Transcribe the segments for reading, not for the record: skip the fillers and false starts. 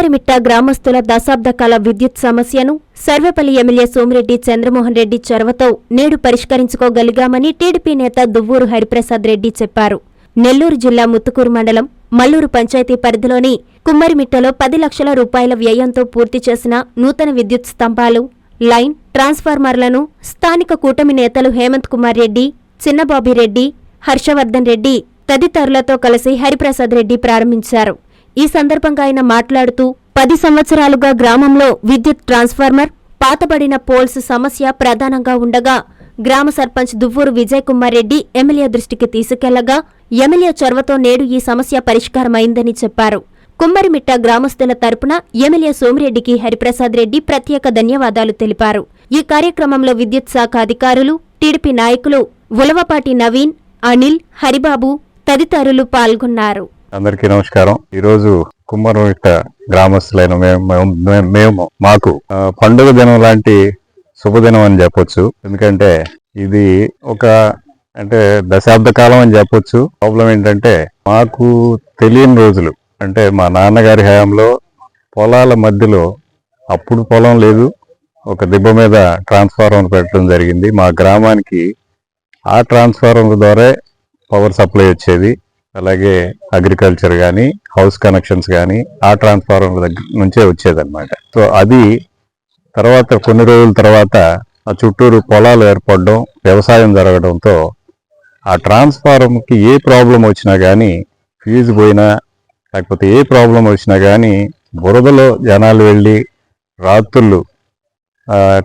కుమ్మరిమిట్ట గ్రామస్తుల దశాబ్ద కాల విద్యుత్ సమస్యను సర్వేపల్లి ఎమ్మెల్యే సోమిరెడ్డి చంద్రమోహన్ రెడ్డి చొరవతో నేడు పరిష్కరించుకోగలిగామని టీడీపీ నేత దువ్వూరు హరిప్రసాద్ రెడ్డి చెప్పారు. నెల్లూరు జిల్లా ముత్తుకూరు మండలం మల్లూరు పంచాయతీ పరిధిలోని కుమ్మరిమిట్టలో 10 లక్షల రూపాయల వ్యయంతో పూర్తి చేసిన నూతన విద్యుత్ స్తంభాలు, లైన్, ట్రాన్స్ఫార్మర్లను స్థానిక కూటమి నేతలు హేమంత్ కుమార్ రెడ్డి, చిన్నబాబిరెడ్డి, హర్షవర్ధన్ రెడ్డి తదితరులతో కలిసి హరిప్రసాద్ రెడ్డి ప్రారంభించారు. ఈ సందర్భంగా ఆయన మాట్లాడుతూ 10 సంవత్సరాలుగా గ్రామంలో విద్యుత్ ట్రాన్స్ఫార్మర్, పాతబడిన పోల్స్ సమస్య ప్రధానంగా ఉండగా గ్రామ సర్పంచ్ దువ్వూరు విజయ్ కుమార్ రెడ్డి ఎమ్మెల్యే దృష్టికి తీసుకెళ్లగా ఎమ్మెల్యే చొరవతో నేడు ఈ సమస్య పరిష్కారమైందని చెప్పారు. కుమ్మరిమిట్ట గ్రామస్తుల తరపున ఎమ్మెల్యే సోమిరెడ్డికి హరిప్రసాద్ రెడ్డి ప్రత్యేక ధన్యవాదాలు తెలిపారు. ఈ కార్యక్రమంలో విద్యుత్ శాఖ అధికారులు, టీడీపీ నాయకులు ఉలవపాటి నవీన్, అనిల్, హరిబాబు తదితరులు పాల్గొన్నారు. అందరికీ నమస్కారం. ఈరోజు కుమ్మరిమిట్ట గ్రామస్తులైన మేము మాకు పండుగ దినం లాంటి శుభదినం అని చెప్పొచ్చు. ఎందుకంటే ఇది అంటే దశాబ్ద కాలం అని చెప్పొచ్చు. ప్రాబ్లం ఏంటంటే మాకు తెలియని రోజులు, అంటే మా నాన్నగారి హయాంలో పొలాల మధ్యలో, అప్పుడు పొలం లేదు, ఒక దిబ్బ మీద ట్రాన్స్ఫార్మర్ పెట్టడం జరిగింది. మా గ్రామానికి ఆ ట్రాన్స్ఫార్మర్ ద్వారా పవర్ సప్లై వచ్చేది. అలాగే అగ్రికల్చర్ కానీ, హౌస్ కనెక్షన్స్ కానీ ఆ ట్రాన్స్ఫార్మర్ దగ్గర నుంచే వచ్చేదన్నమాట. సో అది తర్వాత కొన్ని రోజుల తర్వాత ఆ చుట్టూరు పొలాలు ఏర్పడడం, వ్యవసాయం జరగడంతో ఆ ట్రాన్స్ఫార్మర్కి ఏ ప్రాబ్లం వచ్చినా కానీ, ఫ్యూజ్ పోయినా లేకపోతే ఏ ప్రాబ్లం వచ్చినా కానీ బురదలో జనాలు వెళ్ళి రాత్రులు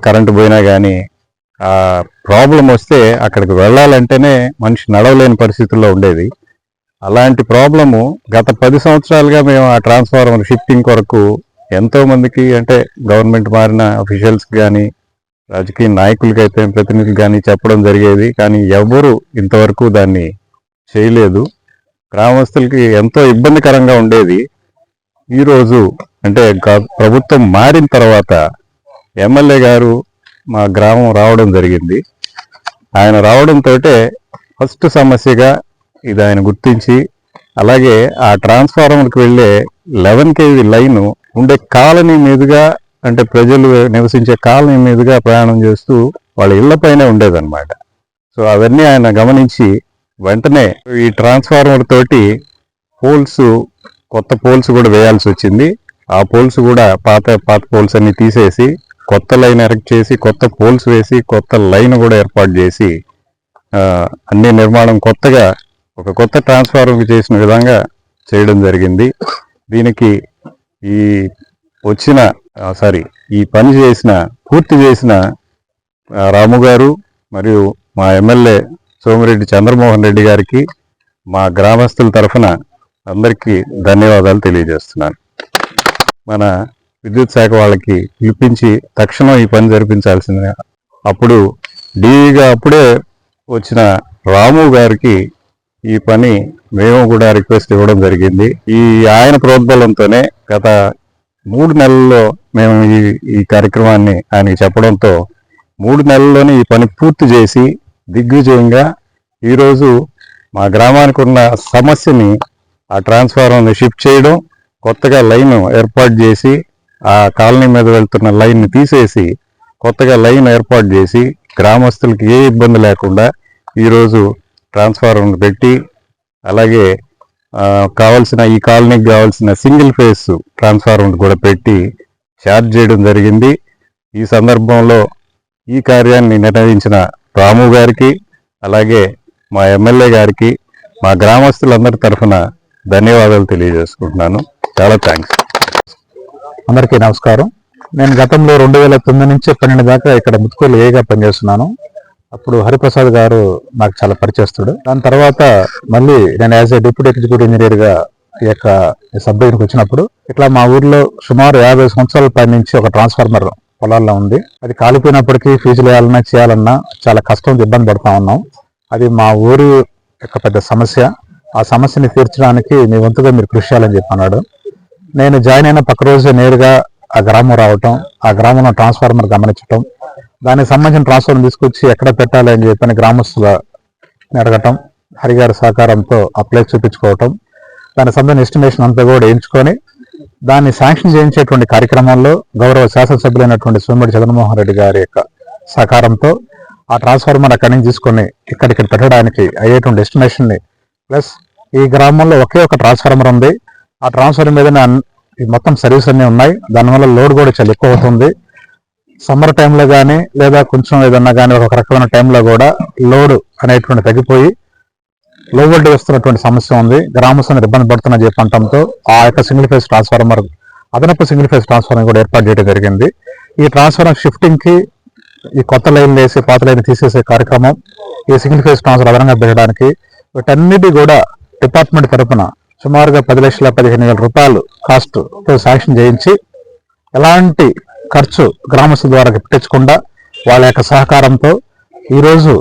కరెంటు పోయినా కానీ ఆ ప్రాబ్లం వస్తే అక్కడికి వెళ్ళాలంటేనే మనిషి నడవలేని పరిస్థితుల్లో ఉండేది. అలాంటి ప్రాబ్లము గత 10 సంవత్సరాలుగా మేము ఆ ట్రాన్స్ఫార్మర్ షిఫ్టింగ్ కొరకు ఎంతో మందికి, అంటే గవర్నమెంట్ మారిన అఫీషియల్స్కి కానీ, రాజకీయ నాయకులకైతే ప్రతినిధులు కానీ చెప్పడం జరిగేది. కానీ ఎవ్వరూ ఇంతవరకు దాన్ని చేయలేదు. గ్రామస్తులకి ఎంతో ఇబ్బందికరంగా ఉండేది. ఈరోజు అంటే ప్రభుత్వం మారిన తర్వాత ఎమ్మెల్యే గారు మా గ్రామం రావడం జరిగింది. ఆయన రావడంతో ఫస్ట్ సమస్యగా ఇది ఆయన గుర్తించి, అలాగే ఆ ట్రాన్స్ఫార్మర్కి వెళ్ళే 11 kV లైన్ ఉండే కాలనీ మీదుగా, అంటే ప్రజలు నివసించే కాలనీ మీదుగా ప్రయాణం చేస్తూ వాళ్ళ ఇళ్లపైనే ఉండేదన్నమాట. సో అవన్నీ ఆయన గమనించి వెంటనే ఈ ట్రాన్స్ఫార్మర్ తోటి కొత్త పోల్స్ కూడా వేయాల్సి వచ్చింది. ఆ పోల్స్ కూడా పాత పోల్స్ అన్ని తీసేసి కొత్త లైన్ ఎరెక్ట్ చేసి, కొత్త పోల్స్ వేసి, కొత్త లైన్ కూడా ఏర్పాటు చేసి అన్ని నిర్మాణం కొత్తగా ఒక కొత్త ట్రాన్స్ఫార్మర్ చేసిన విధంగా చేయడం జరిగింది. దీనికి ఈ పని పూర్తి చేసిన రాము గారు మరియు మా ఎమ్మెల్యే సోమిరెడ్డి చంద్రమోహన్ రెడ్డి గారికి మా గ్రామస్తుల తరఫున అందరికీ ధన్యవాదాలు తెలియజేస్తున్నాను. మన విద్యుత్ శాఖ వాళ్ళకి పిలిపించి తక్షణం ఈ పని జరిపించాల్సిందిగా, అప్పుడు డీఈగా అప్పుడే వచ్చిన రాము గారికి ఈ పని మేము కూడా రిక్వెస్ట్ ఇవ్వడం జరిగింది. ఆయన ప్రోద్బలంతోనే గత 3 నెలల్లో మేము ఈ కార్యక్రమాన్ని ఆయనకి చెప్పడంతో 3 నెలల్లోనే ఈ పని పూర్తి చేసి దిగ్విజయంగా ఈరోజు మా గ్రామానికి ఉన్న సమస్యని, ఆ ట్రాన్స్ఫార్మర్ని షిఫ్ట్ చేయడం, కొత్తగా లైన్ ఏర్పాటు చేసి, ఆ కాలనీ మీద వెళ్తున్న లైన్ని తీసేసి కొత్తగా లైన్ ఏర్పాటు చేసి గ్రామస్తులకి ఏ ఇబ్బంది లేకుండా ఈరోజు ట్రాన్స్ఫార్మర్ పెట్టి, అలాగే ఈ కాలనీకి కావాల్సిన సింగిల్ ఫేస్ ట్రాన్స్ఫార్మర్ కూడా పెట్టి ఛార్జ్ చేయడం జరిగింది. ఈ సందర్భంలో ఈ కార్యాన్ని నిర్వహించిన రాము గారికి, అలాగే మా ఎమ్మెల్యే గారికి, మా గ్రామస్తులందరి తరఫున ధన్యవాదాలు తెలియజేసుకుంటున్నాను. చాలా థ్యాంక్స్. అందరికీ నమస్కారం. నేను గతంలో 2009 నుంచి 12 దాకా ఇక్కడ ముత్తుకూరులో ఏగా పనిచేస్తున్నాను. అప్పుడు హరిప్రసాద్ గారు నాకు చాలా పరిచయస్తుడు. దాని తర్వాత మళ్ళీ నేను యాజ్ ఏ డిప్యూటీ ఎగ్జిక్యూటివ్ ఇంజనీర్గా ఈ యొక్క సబ్ డివిజన్కి వచ్చినప్పుడు ఇట్లా మా ఊర్లో సుమారు 50 సంవత్సరాల పై నుంచి ఒక ట్రాన్స్ఫార్మర్ పొలాల్లో ఉంది. అది కాలిపోయినప్పటికీ ఫీజులు వేయాలన్నా చేయాలన్నా చాలా కష్టం, ఇబ్బంది పడుతూ ఉన్నాం. అది మా ఊరి యొక్క పెద్ద సమస్య. ఆ సమస్యని తీర్చడానికి మీ వంతుగా మీరు కృషి చేయాలని చెప్పన్నాడు. నేను జాయిన్ అయిన పక్క రోజే నేరుగా ఆ గ్రామం రావటం, ఆ గ్రామంలో ట్రాన్స్ఫార్మర్ గమనించటం, దానికి సంబంధించిన ట్రాన్స్ఫార్మర్ తీసుకొచ్చి ఎక్కడ పెట్టాలి అని చెప్పని గ్రామస్తులని అడగటం, హరిగారి సహకారంతో అప్లై చూపించుకోవటం, దానికి సంబంధించిన ఎస్టిమేషన్ అంతా కూడా ఎంచుకొని దాన్ని శాంక్షన్ చేయించేటువంటి కార్యక్రమంలో గౌరవ శాసనసభ్యులైనటువంటి సోమిరెడ్డి చంద్రమోహన్ రెడ్డి గారి యొక్క సహకారంతో ఆ ట్రాన్స్ఫార్మర్ అక్కడి నుంచి తీసుకొని ఇక్కడ పెట్టడానికి అయ్యేటువంటి డెస్టినేషన్ ని ప్లస్ ఈ గ్రామంలో ఒకే ఒక ట్రాన్స్ఫార్మర్ ఉంది. ఆ ట్రాన్స్ఫార్మర్ మీద మొత్తం సర్వీస్ అన్ని ఉన్నాయి. దానివల్ల లోడ్ కూడా చాలా ఎక్కువ అవుతుంది. సమ్మర్ టైంలో కానీ లేదా కొంచెం ఏదన్నా కానీ ఒక రకమైన టైంలో కూడా లోడ్ అనేటువంటి తగ్గిపోయి లో వోల్టేజ్ వస్తున్నటువంటి సమస్య ఉంది. గ్రామస్తులు ఇబ్బంది పడుతున్న చెప్పడంతో ఆ యొక్క సింగిల్ ఫేజ్ ట్రాన్స్ఫార్మర్ అదనపు సింగిల్ ఫేజ్ ట్రాన్స్ఫార్మర్ కూడా ఏర్పాటు చేయడం జరిగింది. ఈ ట్రాన్స్ఫార్మర్ షిఫ్టింగ్ కి ఈ కొత్త లైన్ వేసి పాత లైన్ తీసేసే కార్యక్రమం, ఈ సింగిల్ ఫేజ్ ట్రాన్స్ఫర్ అదనంగా పెట్టడానికి వీటన్నిటి కూడా డిపార్ట్మెంట్ తరఫున సుమారుగా 10,15,000 రూపాయలు కాస్ట్ తో శాంక్షన్ చేయించి ఎలాంటి ఖర్చు గ్రామస్తుల ద్వారా పెట్టించకుండా వాళ్ళ యొక్క సహకారంతో ఈ రోజు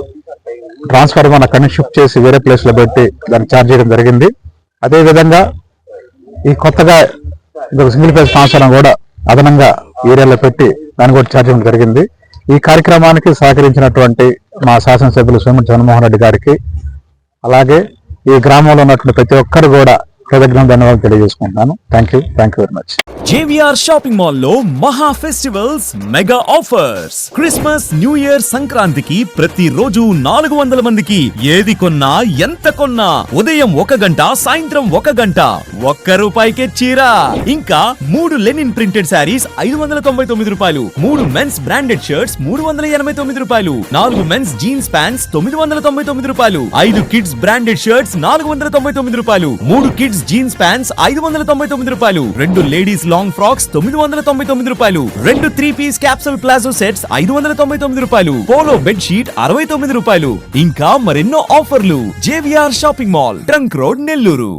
ట్రాన్స్ఫార్మర్ అక్కడి నుంచి షిఫ్ట్ చేసి వేరే ప్లేస్ లో పెట్టి దాన్ని ఛార్జ్ చేయడం జరిగింది. అదే విధంగా ఈ కొత్తగా సింగిల్ ఫేజ్ ట్రాన్స్ఫార్మర్ కూడా అదనంగా ఏరియాలో పెట్టి దాన్ని కూడా ఛార్జ్ చేయడం జరిగింది. ఈ కార్యక్రమానికి సహకరించినటువంటి మా శాసనసభ్యులు సోమిరెడ్డి చంద్రమోహన్ రెడ్డి గారికి, అలాగే ఈ గ్రామంలో ఉన్నటువంటి ప్రతి ఒక్కరు కూడా కృతజ్ఞతలు ధన్యవాదాలు తెలియజేసుకుంటున్నాను. Thank you very much. JVR shopping mall లో మహా festivals mega offers. Christmas, new year, సంక్రాంతికి ప్రతి రోజు 400 మందికి ఏది కొన్నా ఎంత కొన్నా ఉదయం 1 గంట, సాయంత్రం 1 గంట ₹1కే చీర. ఇంకా 3 linen printed saris ₹599, 3 men's branded shirts ₹389, 4 men's jeans pants ₹999, 5 kids branded shirts ₹499, 3 kids jeans pants ₹599, 2 ladies long frocks ₹999, 2 three piece capsule palazzo sets ₹599, polo bed sheet ₹69. ఇంకా మరెన్నో ఆఫర్లు. JVR shopping mall, trunk road, Nellore.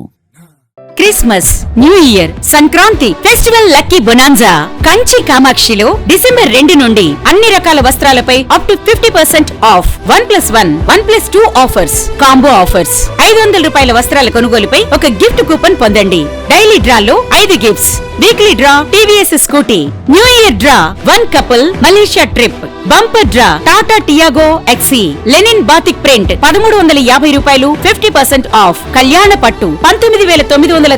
Christmas, new year, Sankranti festival lucky bonanza Kanchi కామాక్షిలో December 2 నుండి అన్ని రకాల వస్త్రాలపై up to 50% of. 1+1, 1+2 offers, combo offers. ₹500 వస్త్రాల కొనుగోలుపై ఒక గిఫ్ట్ కూపన్ పొందండి. డైలీ డ్రాలో 5 gifts, weekly draw TVS Scooty, new year draw 1 couple Malaysia trip, bumper draw Tata Tiago XE, linen batik print ₹1350 50% off. Kalyana Pattu ₹19,998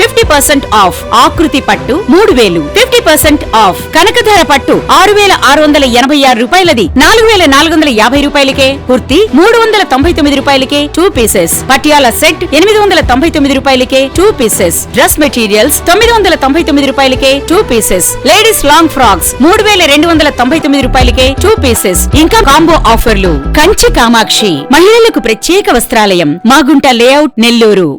50% of. ఆకృతి పట్టు 3,000 50% ఆఫ్. కనకధార పట్టు ₹6,686 ₹4,450కే. కుర్తి ₹399కే 2 పీసెస్. పటియాల సెట్ ₹899కే 2 పీసెస్. డ్రెస్ మెటీరియల్స్ ₹999కే 2 పీసెస్. లేడీస్ లాంగ్ ఫ్రాక్స్ ₹3,299కే 2 pieces. ఇంకా combo ఆఫర్లు. కంచి కామాక్షి మహిళలకు ప్రత్యేక వస్త్రాలయం, మాగుంట లేఅవుట్, నెల్లూరు.